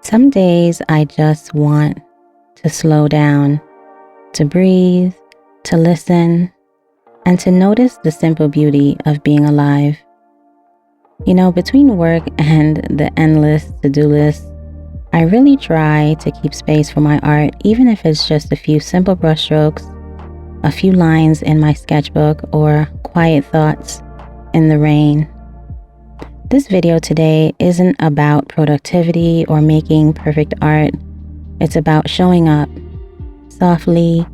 Some days I just want to slow down, to breathe, to listen, and to notice the simple beauty of being alive. You know, between work and the endless to-do list, I really try to keep space for my art, even if it's just a few simple brushstrokes, a few lines in my sketchbook, or quiet thoughts in the rain. This video today isn't about productivity or making perfect art. It's about showing up softly,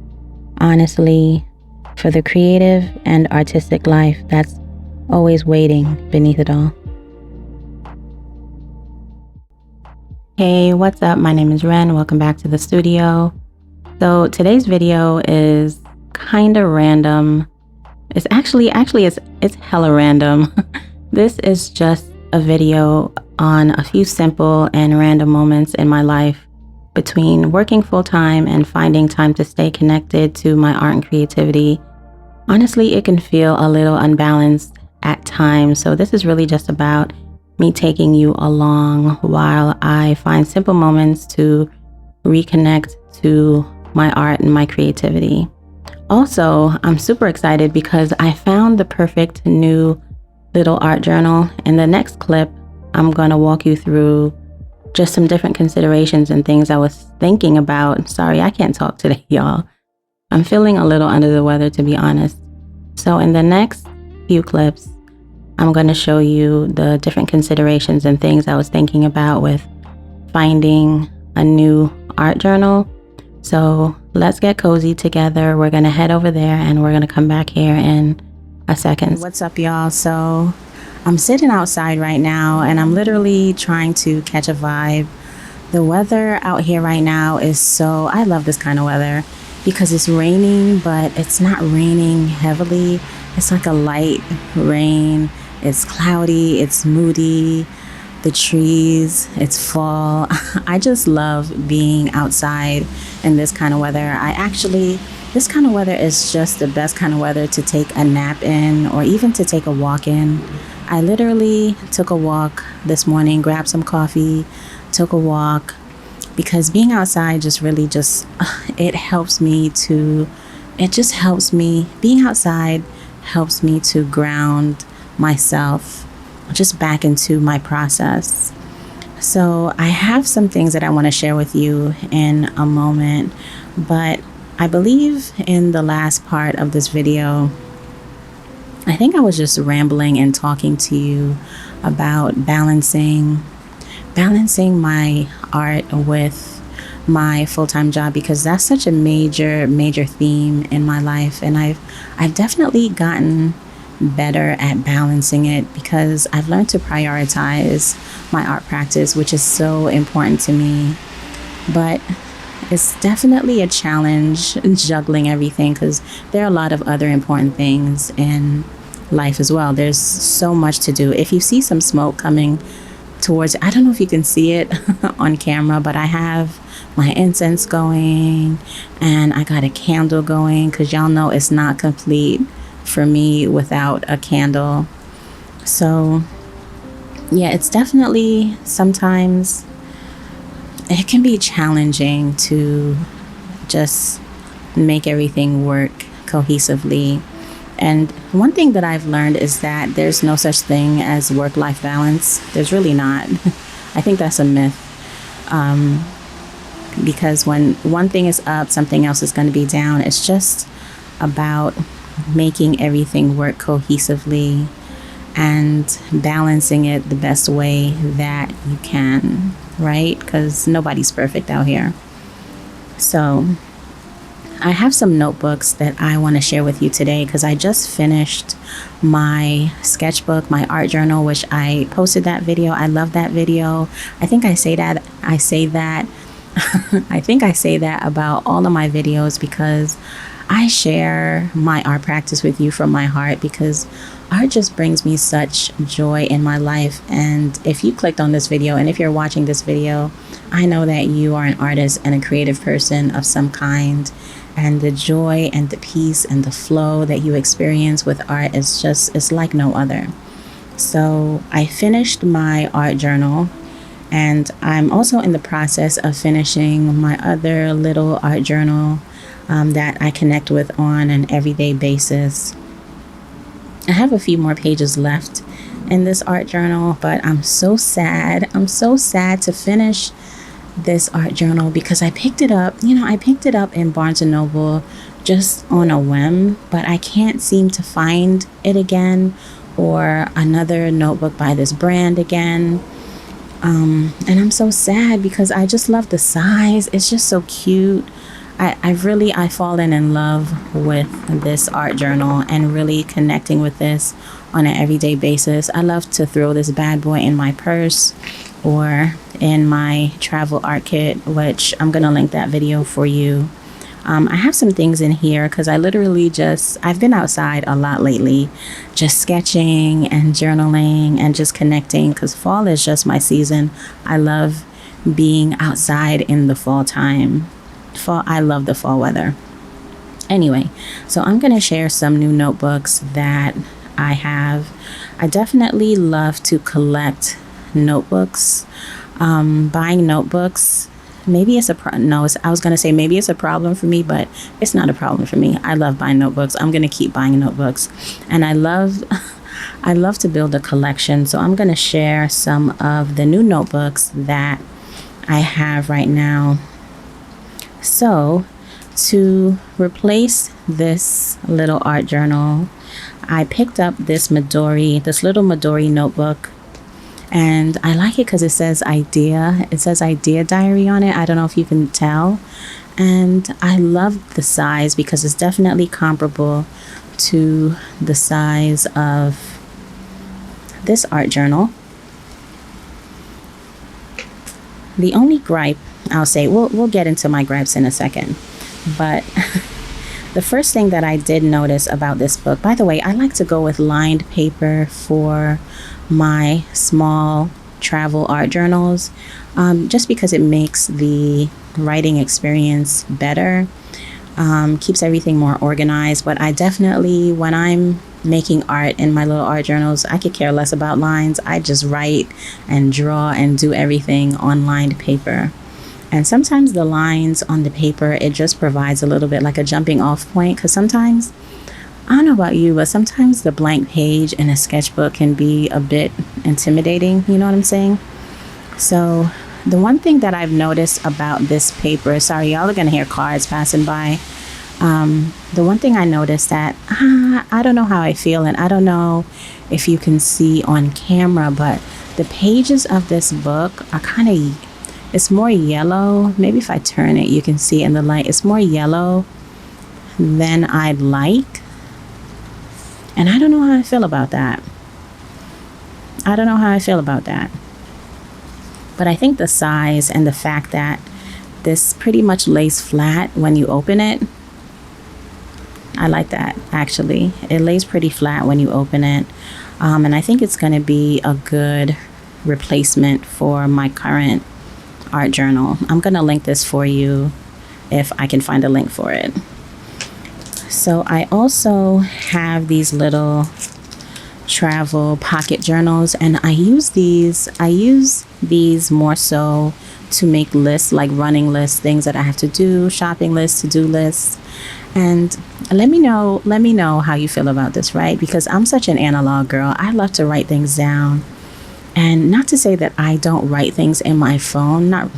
honestly, for the creative and artistic life that's always waiting beneath it all. Hey, what's up? My name is Wren. Welcome back to the studio. So today's video is kind of random. It's actually it's hella random. This is just a video on a few simple and random moments in my life between working full-time and finding time to stay connected to my art and creativity. Honestly, it can feel a little unbalanced at times, so this is really just about me taking you along while I find simple moments to reconnect to my art and my creativity. Also, I'm super excited because I found the perfect new little art journal. In the next clip, I'm going to walk you through just some different considerations and things I was thinking about. Sorry, I can't talk today, y'all. I'm feeling a little under the weather, to be honest. So in the next few clips, I'm going to show you the different considerations and things I was thinking about with finding a new art journal. So let's get cozy together. We're going to head over there and we're going to come back here in a second. What's up, y'all? So I'm sitting outside right now and I'm literally trying to catch a vibe. The weather out here right now is I love this kind of weather because it's raining, but it's not raining heavily. It's like a light rain. It's cloudy, it's moody, the trees, it's fall. I just love being outside in this kind of weather. This kind of weather is just the best kind of weather to take a nap in or even to take a walk in. I literally took a walk this morning, grabbed some coffee, took a walk, because being outside being outside helps me to ground myself just back into my process. So I have some things that I want to share with you in a moment, but I believe in the last part of this video, I think I was just rambling and talking to you about balancing my art with my full-time job, because that's such a major theme in my life, and I've definitely gotten better at balancing it because I've learned to prioritize my art practice, which is so important to me. But it's definitely a challenge juggling everything because there are a lot of other important things in life as well. There's so much to do. If you see some smoke coming towards, I don't know if you can see it on camera, but I have my incense going and I got a candle going because y'all know it's not complete for me without a candle. So yeah, it's definitely sometimes it can be challenging to just make everything work cohesively. And one thing that I've learned is that there's no such thing as work-life balance. There's really not. I think that's a myth. Because when one thing is up, something else is going to be down. It's just about making everything work cohesively and balancing it the best way that you can, right? Because nobody's perfect out here. So I have some notebooks that I want to share with you today because I just finished my sketchbook, my art journal, which I posted that video. I love that video. I think I say that I think I say that about all of my videos because I share my art practice with you from my heart, because art just brings me such joy in my life. And if you clicked on this video and if you're watching this video, I know that you are an artist and a creative person of some kind. And the joy and the peace and the flow that you experience with art it's like no other. So I finished my art journal And I'm also in the process of finishing my other little art journal that I connect with on an everyday basis. I have a few more pages left in this art journal, but I'm so sad. I'm so sad to finish this art journal because I picked it up, I picked it up in Barnes & Noble just on a whim, but I can't seem to find it again or another notebook by this brand again. And I'm so sad because I just love the size. It's just so cute. I've fallen in love with this art journal and really connecting with this on an everyday basis. I love to throw this bad boy in my purse or in my travel art kit, which I'm going to link that video for you. I have some things in here because I've been outside a lot lately, just sketching and journaling and just connecting because fall is just my season. I love being outside in the fall time. I love the fall weather. Anyway, so I'm going to share some new notebooks that I have. I definitely love to collect notebooks. Buying notebooks, maybe it's I was going to say maybe it's a problem for me, but it's not a problem for me. I love buying notebooks. I'm going to keep buying notebooks. And I love to build a collection. So I'm going to share some of the new notebooks that I have right now. So to replace this little art journal, I picked up this little Midori notebook, and I like it because it says idea diary on it. I don't know if you can tell. And I love the size because it's definitely comparable to the size of this art journal. The only gripe I'll say, we'll get into my gripes in a second, but the first thing that I did notice about this book, by the way, I like to go with lined paper for my small travel art journals, just because it makes the writing experience better, keeps everything more organized. But I definitely, when I'm making art in my little art journals, I could care less about lines. I just write and draw and do everything on lined paper. And sometimes the lines on the paper, it just provides a little bit like a jumping off point, because sometimes, I don't know about you, but sometimes the blank page in a sketchbook can be a bit intimidating, you know what I'm saying? So the one thing that I've noticed about this paper, sorry, y'all are gonna hear cars passing by. The one thing I noticed that, I don't know how I feel, and I don't know if you can see on camera, but the pages of this book are it's more yellow. Maybe if I turn it, you can see in the light. It's more yellow than I'd like. And I don't know how I feel about that. But I think the size and the fact that this pretty much lays flat when you open it, I like that, actually. It lays pretty flat when you open it. And I think it's going to be a good replacement for my current art journal. I'm going to link this for you if I can find a link for it. So I also have these little travel pocket journals, and I use these more so to make lists, like running lists, things that I have to do, shopping lists, to-do lists. And let me know how you feel about this, right? Because I'm such an analog girl. I love to write things down. And not to say that I don't write things in my phone, not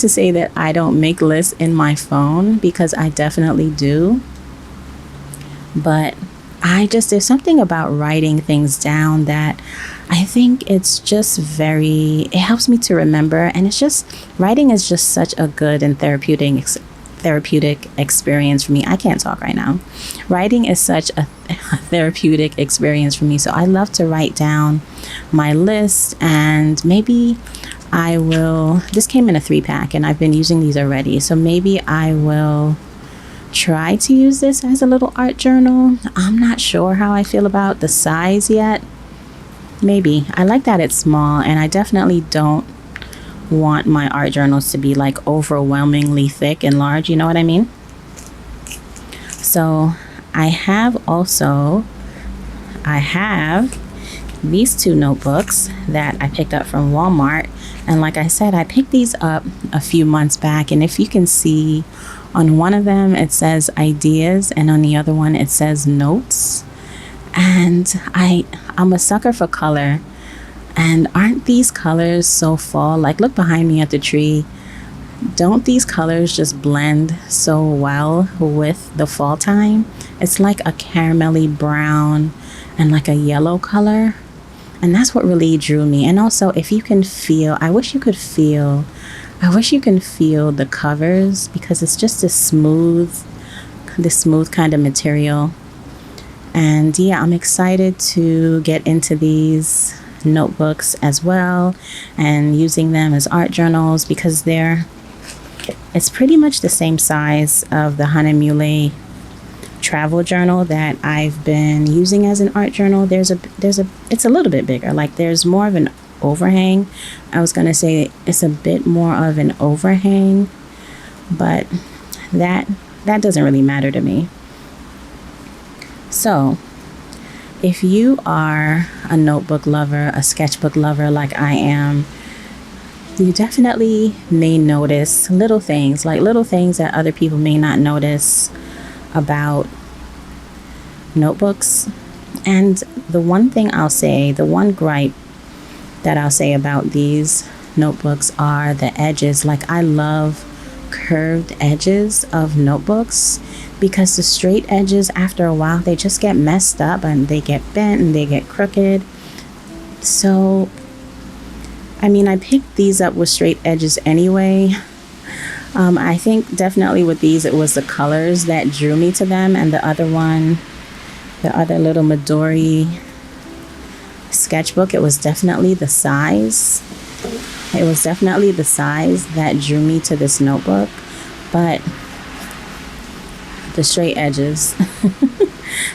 to say that I don't make lists in my phone, because I definitely do. But there's something about writing things down that I think it's just it helps me to remember. And writing is just such a good and therapeutic experience for me. I can't talk right now. Writing is such a therapeutic experience for me. So I love to write down my list, and maybe this came in a 3-pack and I've been using these already. So maybe I will try to use this as a little art journal. I'm not sure how I feel about the size yet. Maybe. I like that it's small, and I definitely don't want my art journals to be like overwhelmingly thick and large, you know what I mean? So I have these two notebooks that I picked up from Walmart. And like I said, I picked these up a few months back, and if you can see, on one of them it says ideas and on the other one it says notes. And I'm a sucker for color, and aren't these colors so fall? Like, look behind me at the tree. Don't these colors just blend so well with the fall time? It's like a caramelly brown and like a yellow color, and that's what really drew me. And also, if you can feel, I wish you can feel the covers, because it's just this smooth kind of material. And yeah, I'm excited to get into these notebooks as well and using them as art journals, because it's pretty much the same size of the Hahnemuhle travel journal that I've been using as an art journal. It's a little bit bigger. Like, there's more of an overhang. I was gonna say it's a bit more of an overhang, but that doesn't really matter to me. So if you are a notebook lover, a sketchbook lover like I am, you definitely may notice little things that other people may not notice about notebooks. And the one gripe that I'll say about these notebooks are the edges. Like, I love curved edges of notebooks, because the straight edges, after a while, they just get messed up and they get bent and they get crooked. So I mean, I picked these up with straight edges anyway. I think definitely with these, it was the colors that drew me to them. And the other little Midori sketchbook, it was definitely the size. It was definitely the size that drew me to this notebook. But the straight edges,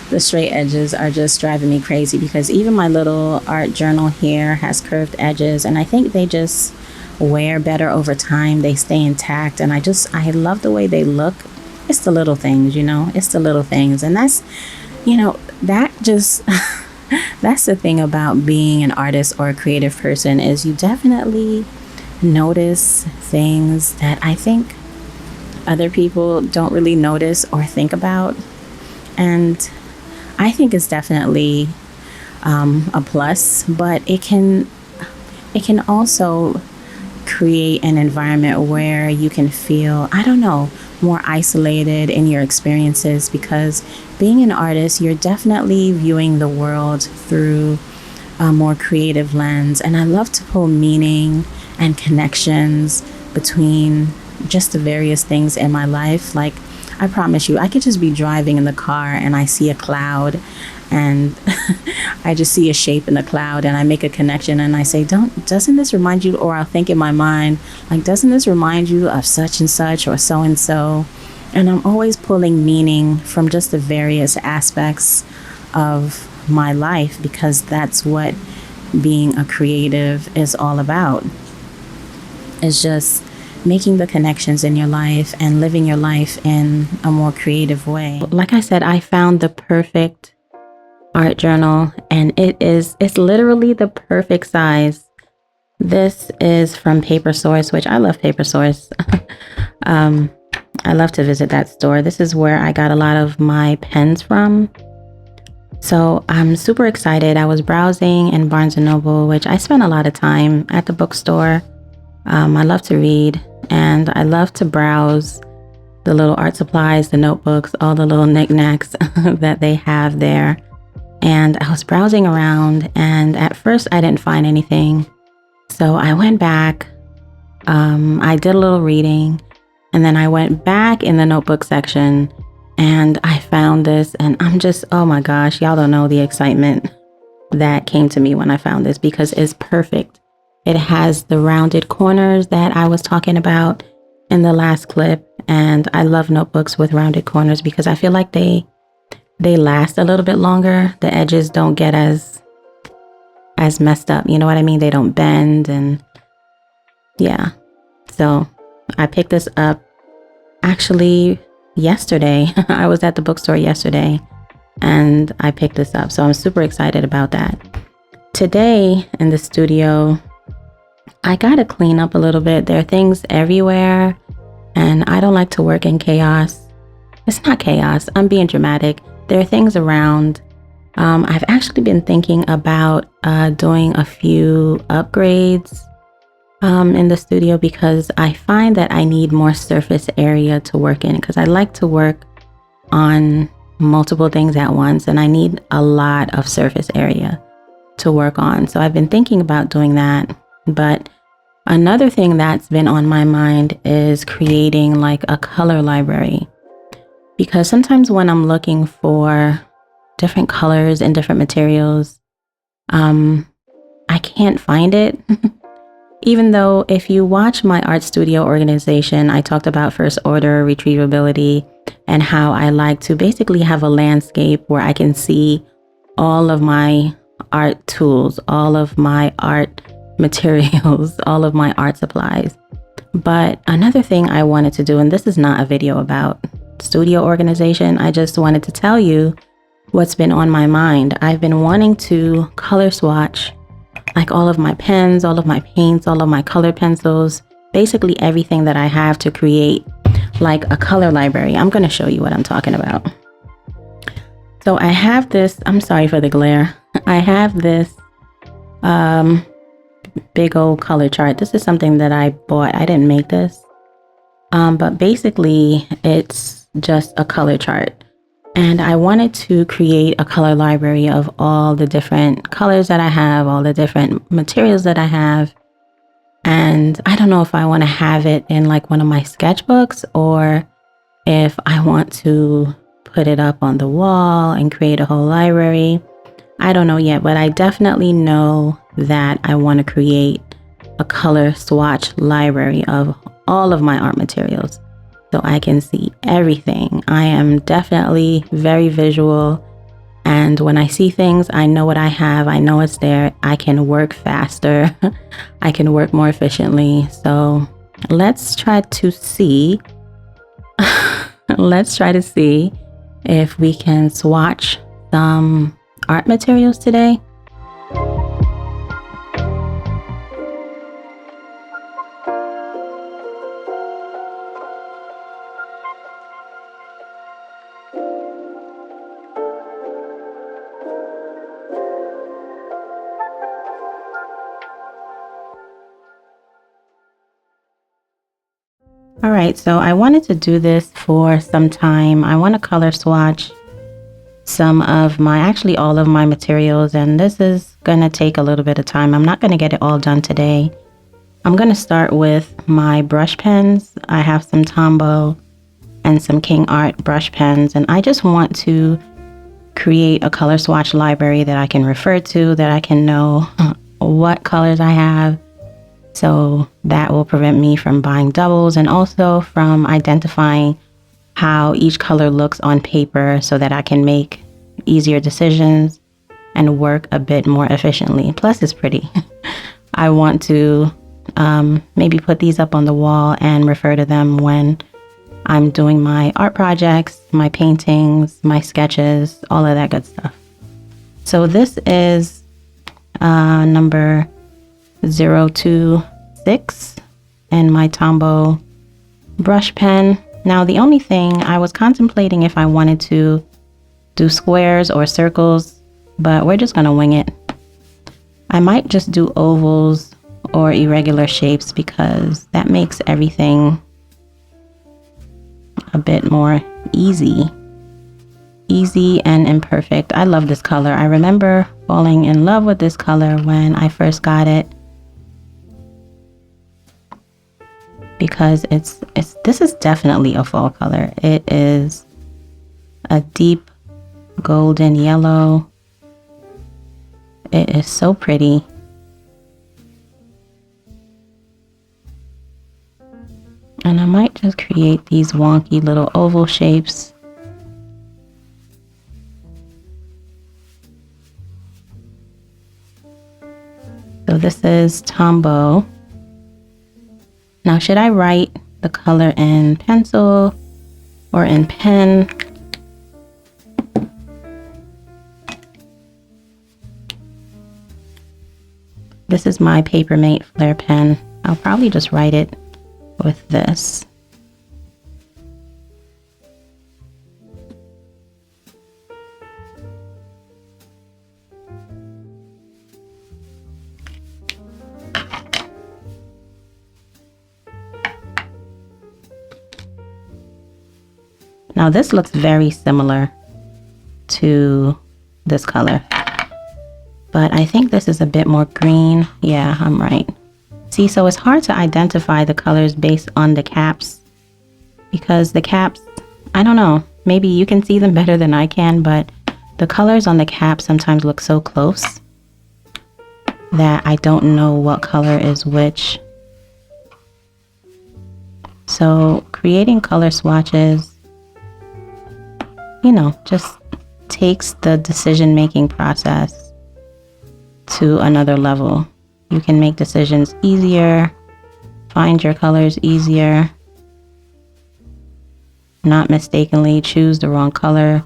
the straight edges are just driving me crazy, because even my little art journal here has curved edges, and I think they just wear better over time. They stay intact, and I love the way they look. It's the little things, it's the little things. And that's, that just, that's the thing about being an artist or a creative person, is you definitely notice things that I think other people don't really notice or think about. And I think it's definitely a plus, but it can also create an environment where you can feel, more isolated in your experiences, because being an artist, you're definitely viewing the world through a more creative lens. And I love to pull meaning and connections between just the various things in my life. Like, I promise you, I could just be driving in the car and I see a cloud, and I just see a shape in the cloud, and I make a connection and I say, doesn't this remind you, or I'll think in my mind, like, doesn't this remind you of such and such or so and so? And I'm always pulling meaning from just the various aspects of my life, because that's what being a creative is all about. It's just making the connections in your life and living your life in a more creative way. Like I said, I found the perfect art journal, and it's literally the perfect size. This is from Paper Source, which I love Paper Source. I love to visit that store. This is where I got a lot of my pens from. So I'm super excited. I was browsing in Barnes & Noble, which I spent a lot of time at the bookstore. I love to read, and I love to browse the little art supplies, the notebooks, all the little knickknacks that they have there. And I was browsing around, and at first I didn't find anything. So I went back, I did a little reading, and then I went back in the notebook section and I found this, and I'm just, oh my gosh, y'all don't know the excitement that came to me when I found this, because it's perfect. It has the rounded corners that I was talking about in the last clip. And I love notebooks with rounded corners because I feel like they last a little bit longer. The edges don't get as messed up. You know what I mean? They don't bend, and yeah. So I picked this up actually yesterday. I was at the bookstore yesterday and I picked this up. So I'm super excited about that. today in the studio, I gotta clean up a little bit. There are things everywhere, and I don't like to work in chaos. It's not chaos, I'm being dramatic. There are things around. I've actually been thinking about doing a few upgrades in the studio because I find that I need more surface area to work in, because I like to work on multiple things at once and I need a lot of surface area to work on. So I've been thinking about doing that. But another thing that's been on my mind is creating like a color library, because sometimes when I'm looking for different colors and different materials, I can't find it. Even though if you watch my art studio organization, I talked about first order retrievability and how I like to basically have a landscape where I can see all of my art tools, all of my art materials, all of my art supplies. But another thing I wanted to do, and this is not a video about studio organization, I just wanted to tell you what's been on my mind. I've been wanting to color swatch like all of my pens, all of my paints, all of my colored pencils, basically everything that I have to create like a color library. I'm going to show you what I'm talking about. So I have this, I'm sorry for the glare. I have this big old color chart. This is something that I bought. I didn't make this. But basically it's just a color chart. And I wanted to create a color library of all the different colors that I have, all the different materials that I have. And I don't know if I want to have it in like one of my sketchbooks or if I want to put it up on the wall and create a whole library. I don't know yet, but I definitely know that I want to create a color swatch library of all of my art materials, so I can see everything. I am definitely very visual, and when I see things, I know what I have, I know it's there, I can work faster, I can work more efficiently. So let's try to see, if we can swatch some art materials today. All right, so I wanted to do this for some time. I want to color swatch some of my, actually all of my materials, and this is going to take a little bit of time. I'm not going to get it all done today. I'm going to start with my brush pens. I have some Tombow and some King Art brush pens, and I just want to create a color swatch library that I can refer to, that I can know what colors I have. So that will prevent me from buying doubles and also from identifying how each color looks on paper so that I can make easier decisions and work a bit more efficiently. Plus it's pretty. I want to maybe put these up on the wall and refer to them when I'm doing my art projects, my paintings, my sketches, all of that good stuff. So this is number 026 and my Tombow brush pen. Now the only thing, I was contemplating if I wanted to do squares or circles, but we're just gonna wing it. I might just do ovals or irregular shapes because that makes everything a bit more easy and imperfect. I love this color. I remember falling in love with this color when I first got it, because this is definitely a fall color. It is a deep golden yellow. It is so pretty. And I might just create these wonky little oval shapes. So this is Tombow. Now, should I write the color in pencil or in pen? This is my Papermate Flare pen. I'll probably just write it with this. Now this looks very similar to this color, but I think this is a bit more green. Yeah, I'm right. See, so it's hard to identify the colors based on the caps, because the caps, I don't know, maybe you can see them better than I can, but the colors on the cap sometimes look so close that I don't know what color is which. So creating color swatches, you know, just takes the decision-making process to another level. You can make decisions easier, find your colors easier, not mistakenly choose the wrong color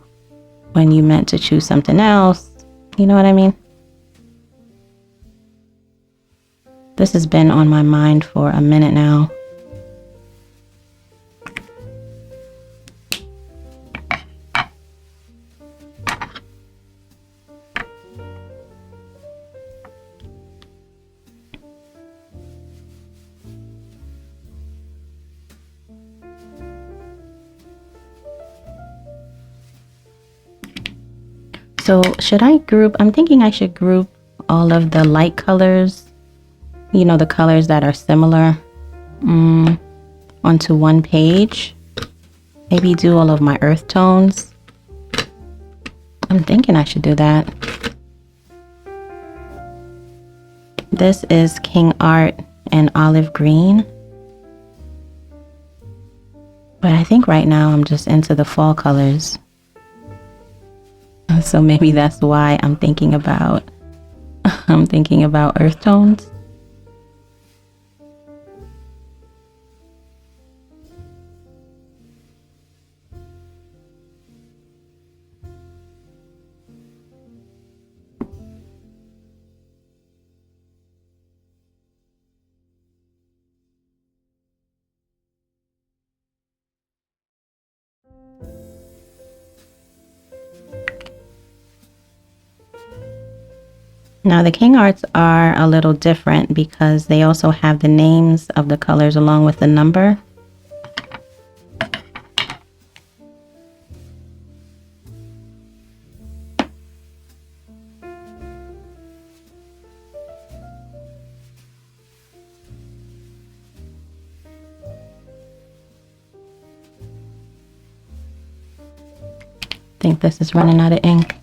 when you meant to choose something else. You know what I mean? This has been on my mind for a minute now. So should I group? I'm thinking I should group all of the light colors, you know, the colors that are similar, onto one page. Maybe do all of my earth tones. I'm thinking I should do that. This is King Art and Olive Green. But I think right now I'm just into the fall colors. So maybe that's why I'm thinking about earth tones. Now the King Arts are a little different because they also have the names of the colors along with the number. I think this is running out of ink.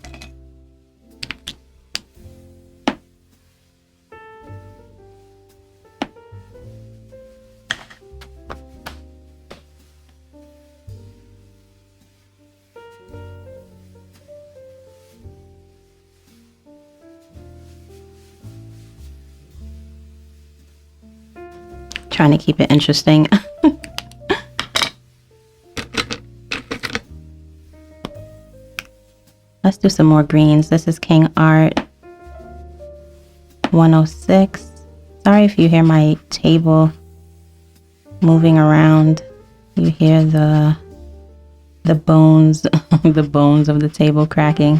Trying to keep it interesting. Let's do some more greens. This is King Art 106. Sorry if you hear my table moving around. You hear the bones, the bones of the table cracking.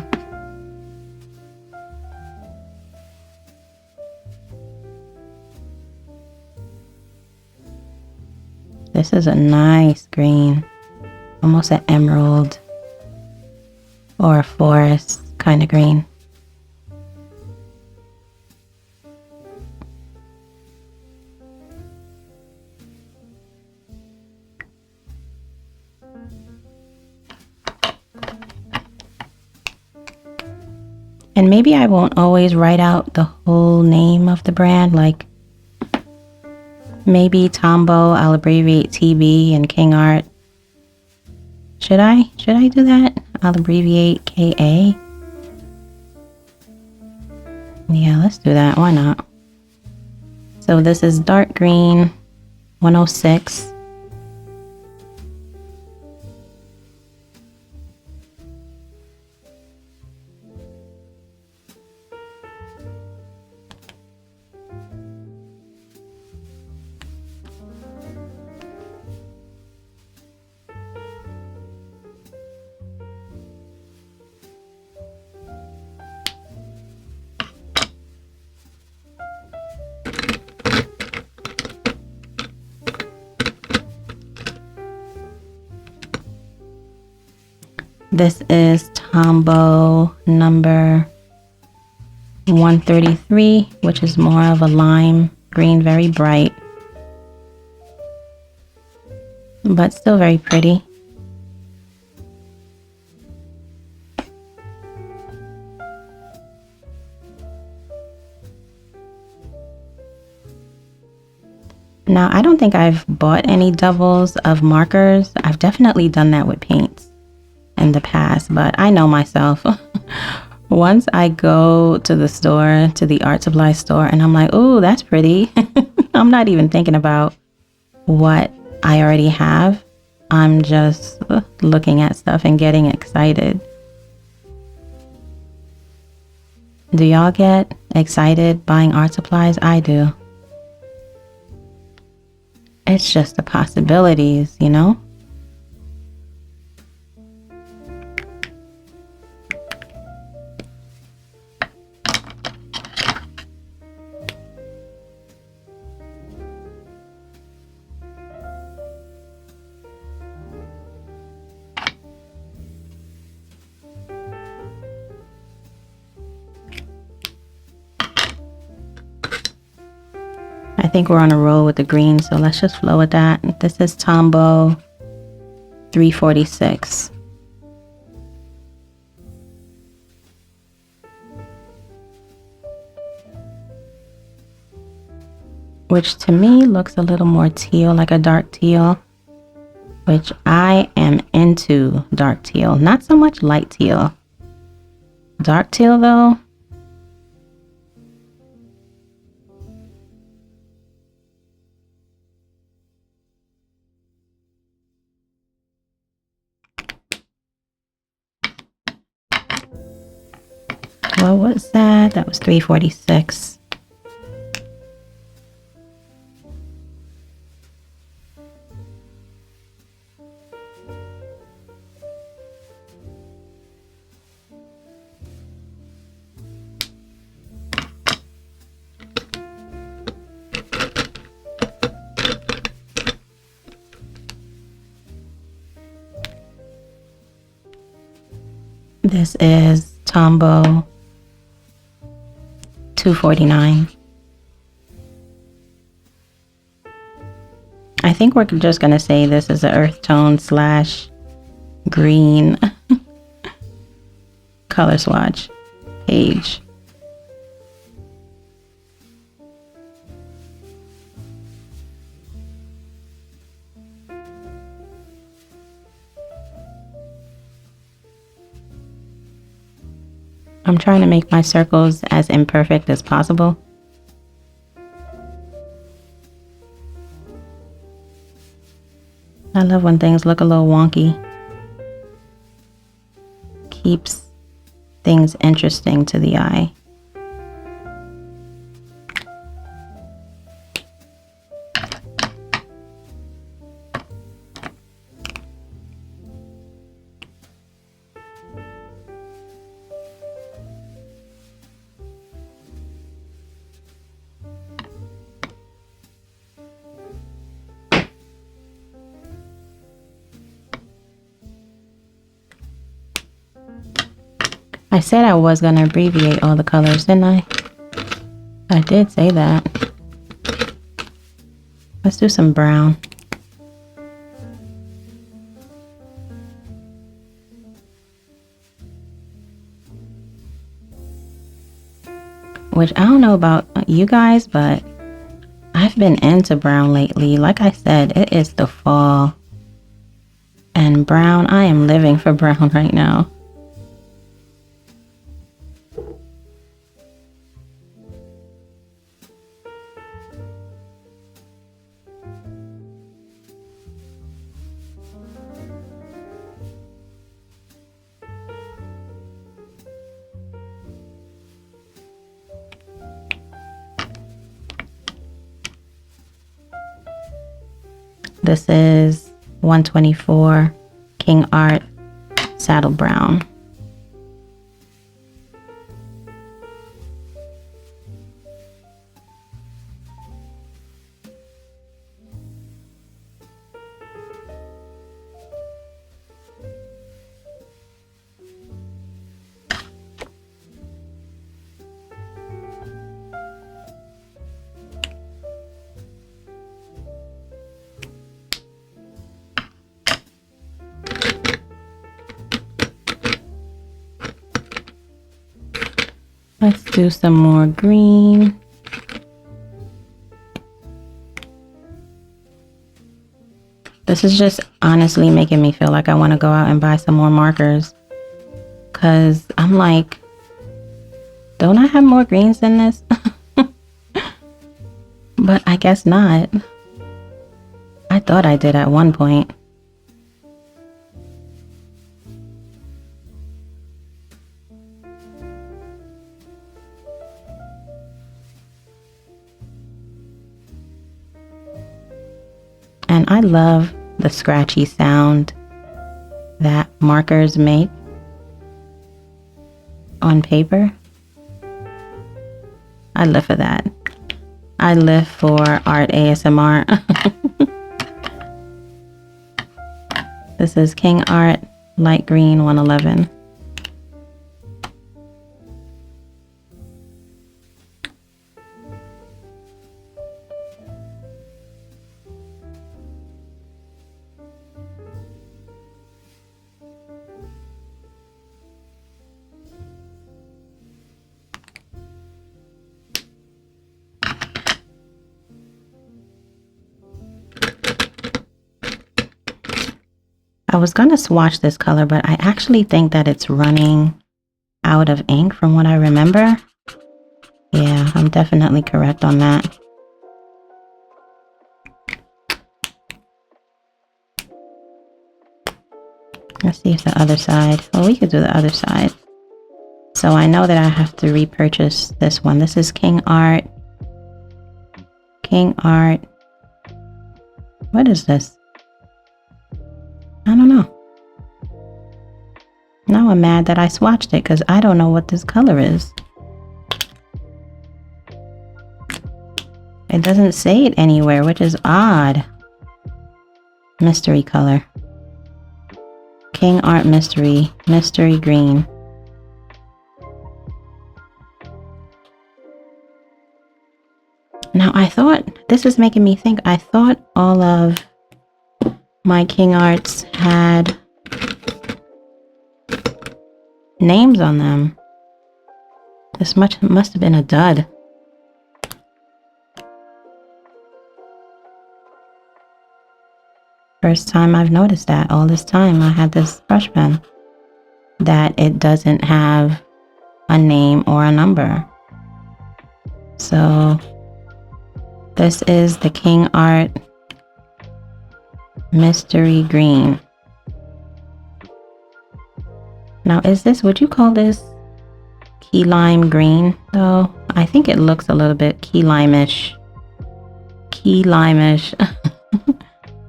This is a nice green, almost an emerald or a forest kind of green. And maybe I won't always write out the whole name of the brand, like maybe Tombow, I'll abbreviate TB, and King Art. Should I do that? I'll abbreviate KA. Yeah, let's do that. Why not? So this is dark green 106. This is Tombow number 133, which is more of a lime green, very bright, but still very pretty. Now, I don't think I've bought any doubles of markers. I've definitely done that with paints in the past, but I know myself. Once I go to the store, to the art supply store, and I'm like, oh, that's pretty. I'm not even thinking about what I already have. I'm just looking at stuff and getting excited. Do y'all get excited buying art supplies? I do. It's just the possibilities, you know? I think we're on a roll with the green, so let's just flow with that. This is Tombow 346. Which to me looks a little more teal, like a dark teal, which I am into dark teal. Not so much light teal. Dark teal though, what was that? That was 346. This is Tombow 249. I think we're just gonna say this is an earth tone slash green color swatch page. I'm trying to make my circles as imperfect as possible. I love when things look a little wonky. Keeps things interesting to the eye. I said I was going to abbreviate all the colors, didn't I? I did say that. Let's do some brown. Which I don't know about you guys, but I've been into brown lately. Like I said, it is the fall. And brown, I am living for brown right now. This is 124 King Art Saddle Brown. Let's do some more green. This is just honestly making me feel like I want to go out and buy some more markers. Because I'm like, don't I have more greens than this? But I guess not. I thought I did at one point. And I love the scratchy sound that markers make on paper. I live for that. I live for art ASMR. This is King Art Light Green 111. I was gonna swatch this color, but I actually think that it's running out of ink from what I remember. Yeah, I'm definitely correct on that. Let's see if the other side, well, we could do the other side. So I know that I have to repurchase this one. This is King Art. King Art. What is this? I don't know. Now I'm mad that I swatched it because I don't know what this color is. It doesn't say it anywhere, which is odd. Mystery color. King Art Mystery. Mystery Green. Now I thought, this is making me think, I thought all of my King Arts had names on them. This must have been a dud. First time I've noticed that all this time I had this brush pen, that it doesn't have a name or a number. So this is the King Art Mystery Green. Now is this, would you call this key lime green though? I think it looks a little bit key lime-ish. Key lime-ish.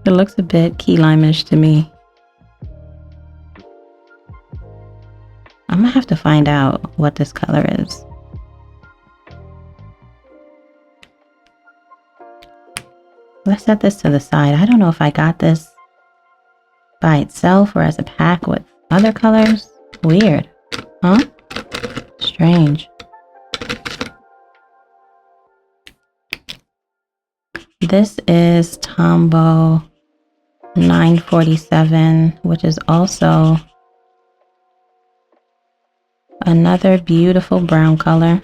It looks a bit key lime-ish to me. I'm gonna have to find out what this color is. Let's set this to the side. I don't know if I got this by itself or as a pack with other colors. Weird, huh? Strange. This is Tombow 947, which is also another beautiful brown color.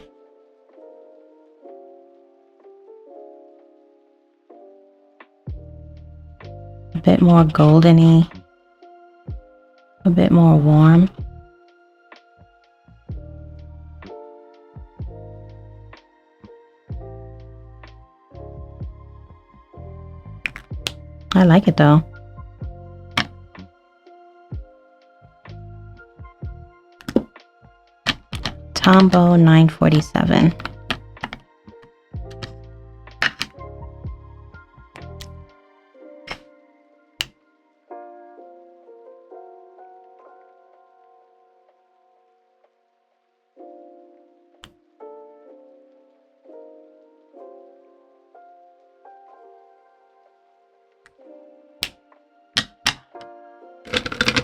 A bit more goldeny, a bit more warm. I like it though. Tombow 947.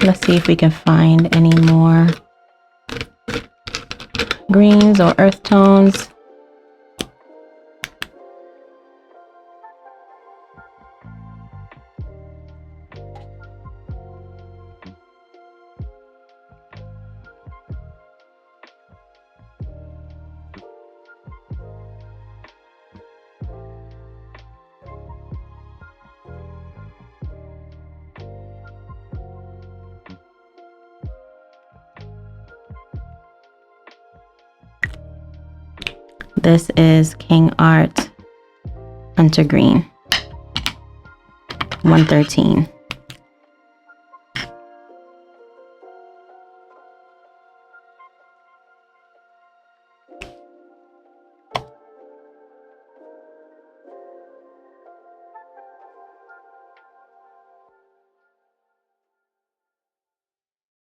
Let's see if we can find any more greens or earth tones. this is King Art Hunter Green 113.